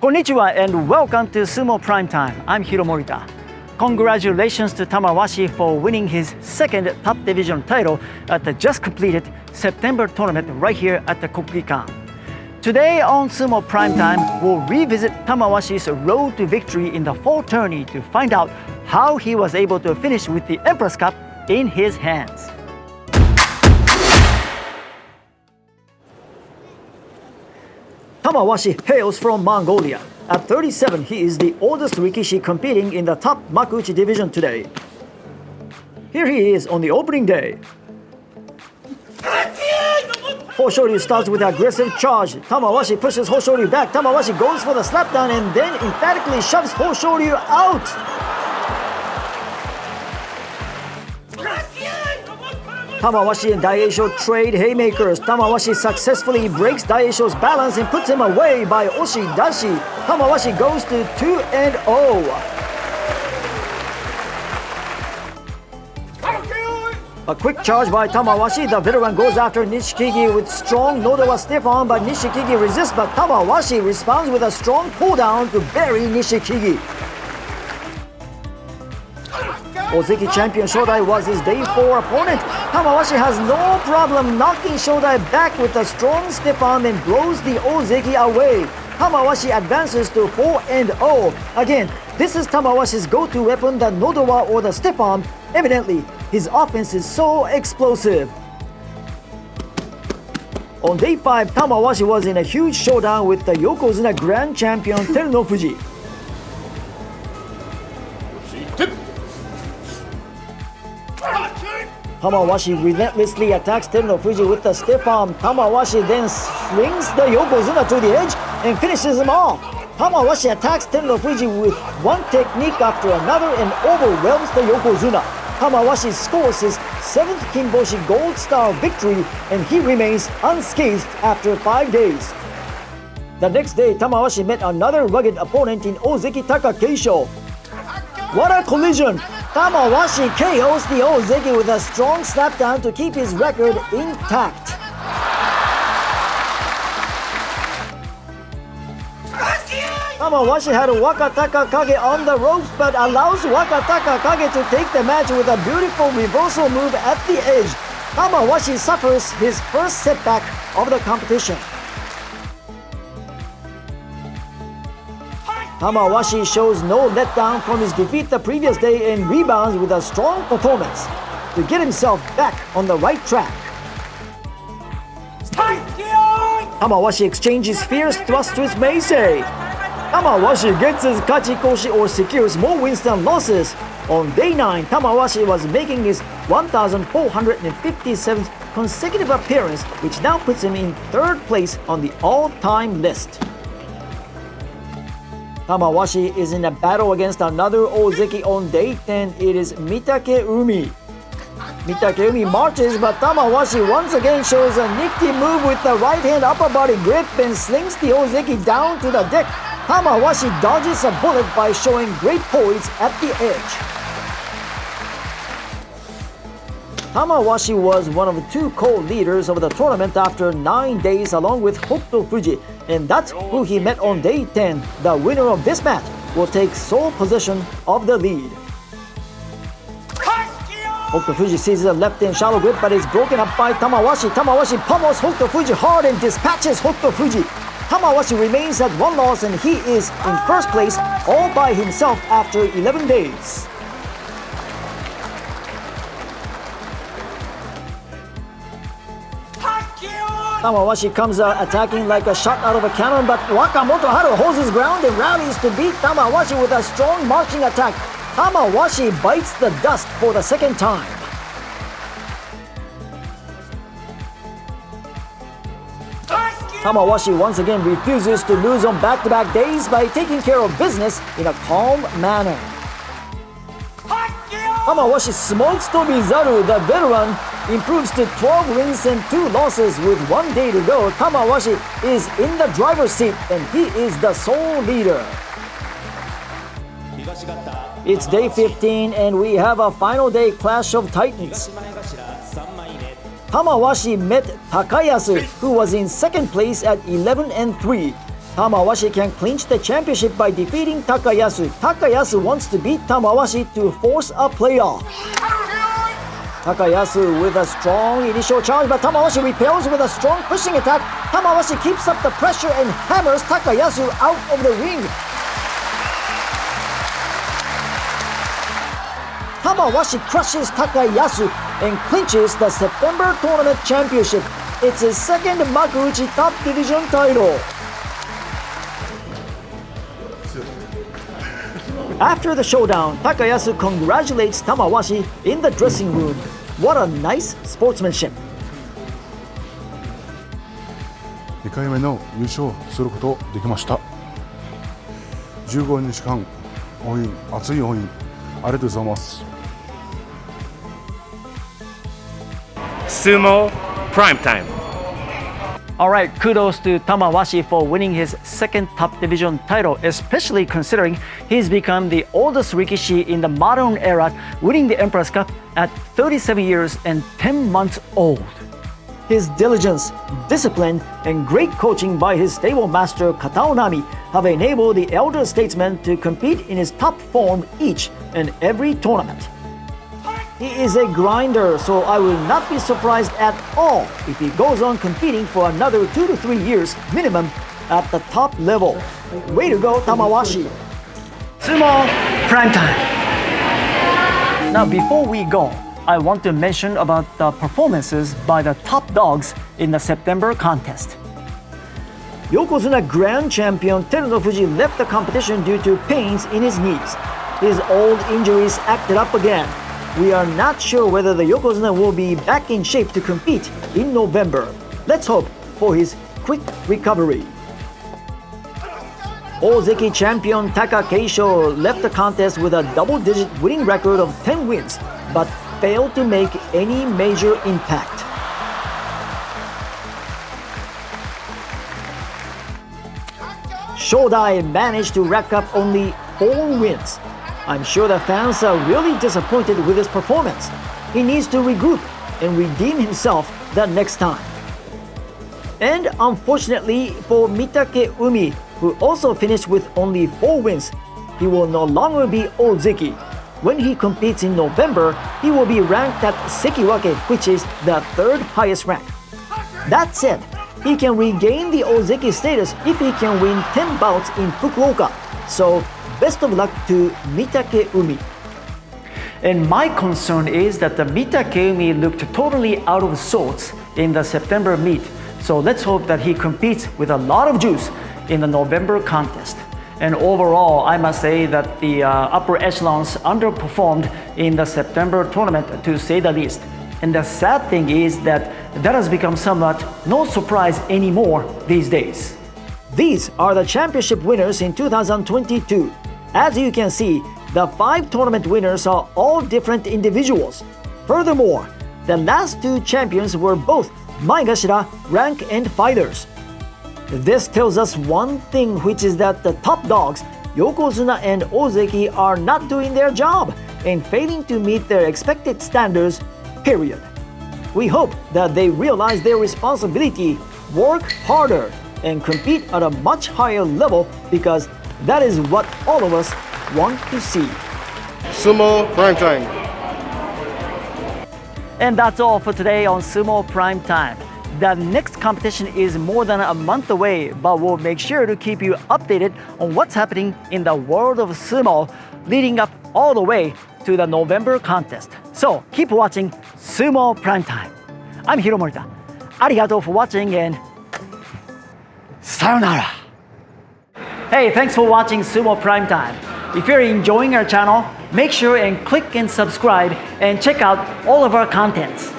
Konnichiwa and welcome to Sumo Prime Time. I'm Hiro Morita. Congratulations to Tamawashi for winning his second top division title at the just completed September tournament right here at the Kokugikan. Today on Sumo Prime Time, we'll revisit Tamawashi's road to victory in the fall tourney to find out how he was able to finish with the Empress Cup in his hands. Tamawashi hails from Mongolia. At 37, he is the oldest Rikishi competing in the top Makuuchi division today. Here he is on the opening day. Hoshoryu starts with an aggressive charge. Tamawashi pushes Hoshoryu back. Tamawashi goes for the slapdown and then emphatically shoves Hoshoryu out. Tamawashi and Daieisho trade haymakers. Tamawashi successfully breaks Daieisho's balance and puts him away by Oshidashi. Tamawashi goes to 2-0. A quick charge by Tamawashi. The veteran goes after Nishikigi with strong Nodowa stiff arm, but Nishikigi resists, but Tamawashi responds with a strong pull down to bury Nishikigi. Ozeki champion Shodai was his day 4 opponent. Tamawashi has no problem knocking Shodai back with a strong stiff arm and blows the Ozeki away. Tamawashi advances to 4-0. Again, this is Tamawashi's go-to weapon, the Nodowa or the stiff arm. Evidently, his offense is so explosive. On day 5, Tamawashi was in a huge showdown with the Yokozuna Grand Champion Terunofuji. Tamawashi relentlessly attacks Terunofuji with the stiff arm. Tamawashi then swings the Yokozuna to the edge and finishes him off. Tamawashi attacks Terunofuji with one technique after another and overwhelms the Yokozuna. Tamawashi scores his 7th Kimboshi Gold Star victory and he remains unscathed after 5 days. The next day, Tamawashi met another rugged opponent in Ozeki Takakeisho. What a collision! Tamawashi KOs the Ozeki with a strong slapdown to keep his record intact. Tamawashi had Wakatakakage on the ropes but allows Wakatakakage to take the match with a beautiful reversal move at the edge. Tamawashi suffers his first setback of the competition. Tamawashi shows no letdown from his defeat the previous day and rebounds with a strong performance to get himself back on the right track. Tamawashi exchanges fierce thrusts with Meisei. Tamawashi gets his kachikoshi or secures more wins than losses. On day 9, Tamawashi was making his 1,457th consecutive appearance, which now puts him in 3rd place on the all-time list. Tamawashi is in a battle against another Ozeki on day 10. It is Mitakeumi. Mitakeumi marches, but Tamawashi once again shows a nifty move with the right hand upper body grip and slings the Ozeki down to the deck. Tamawashi dodges a bullet by showing great poise at the edge. Tamawashi was one of the 2 co-leaders of the tournament after 9 days along with Hokutofuji, and that's who he met on day 10. The winner of this match will take sole possession of the lead. Hokutofuji seizes a left-hand shallow grip but is broken up by Tamawashi. Tamawashi pummels Hokutofuji hard and dispatches Hokutofuji. Tamawashi remains at 1 loss and he is in 1st place all by himself after 11 days. Tamawashi comes attacking like a shot out of a cannon, but Wakamotoharu holds his ground and rallies to beat Tamawashi with a strong marching attack. Tamawashi bites the dust for the 2nd time. Tamawashi once again refuses to lose on back-to-back days by taking care of business in a calm manner. Tamawashi smokes Tobizaru, the veteran, improves to 12 wins and 2 losses with 1 day to go. Tamawashi is in the driver's seat and he is the sole leader. It's day 15 and we have a final day clash of titans. Tamawashi met Takayasu, who was in 2nd place at 11-3. Tamawashi can clinch the championship by defeating Takayasu. Takayasu wants to beat Tamawashi to force a playoff. Takayasu with a strong initial charge, but Tamawashi repels with a strong pushing attack. Tamawashi keeps up the pressure and hammers Takayasu out of the ring. Tamawashi crushes Takayasu and clinches the September tournament championship. It's his second Makuuchi top division title. After the showdown, Takayasu congratulates Tamawashi in the dressing room. What a nice sportsmanship. 2回目の優勝することできました。15日間応援、熱い応援ありがとうございます。Sumo Prime Time. Alright, kudos to Tamawashi for winning his second top division title, especially considering he's become the oldest Rikishi in the modern era, winning the Emperor's Cup at 37 years and 10 months old. His diligence, discipline, and great coaching by his stable master Kataonami have enabled the elder statesman to compete in his top form each and every tournament. He is a grinder, so I will not be surprised at all if he goes on competing for another 2 to 3 years minimum at the top level. Way to go, Tamawashi! Sumo Prime Time! Now before we go, I want to mention about the performances by the top dogs in the September contest. Yokozuna Grand Champion Terunofuji left the competition due to pains in his knees. His old injuries acted up again. We are not sure whether the Yokozuna will be back in shape to compete in November. Let's hope for his quick recovery. Ozeki champion Takakeisho left the contest with a double-digit winning record of 10 wins, but failed to make any major impact. Shodai managed to rack up only 4 wins. I'm sure the fans are really disappointed with his performance. He needs to regroup and redeem himself the next time. And unfortunately for Mitakeumi, who also finished with only 4 wins, he will no longer be Ozeki. When he competes in November, he will be ranked at Sekiwake, which is the 3rd highest rank. That said, he can regain the Ozeki status if he can win 10 bouts in Fukuoka. So, best of luck to Mitakeumi. And my concern is that the Mitakeumi looked totally out of sorts in the September meet. So let's hope that he competes with a lot of juice in the November contest. And overall, I must say that the upper echelons underperformed in the September tournament, to say the least. And the sad thing is that has become somewhat no surprise anymore these days. These are the championship winners in 2022. As you can see, the 5 tournament winners are all different individuals. Furthermore, the last 2 champions were both Maegashira rank and fighters. This tells us one thing, which is that the top dogs, Yokozuna and Ozeki, are not doing their job and failing to meet their expected standards, period. We hope that they realize their responsibility, work harder, and compete at a much higher level, because that is what all of us want to see. Sumo Prime Time. And that's all for today on Sumo Prime Time. The next competition is more than a month away, but we'll make sure to keep you updated on what's happening in the world of sumo, leading up all the way to the November contest. So keep watching Sumo Prime Time. I'm Hiro Morita. Arigato for watching, and sayonara. Hey, thanks for watching Sumo Prime Time. If you're enjoying our channel, make sure and click and subscribe and check out all of our contents.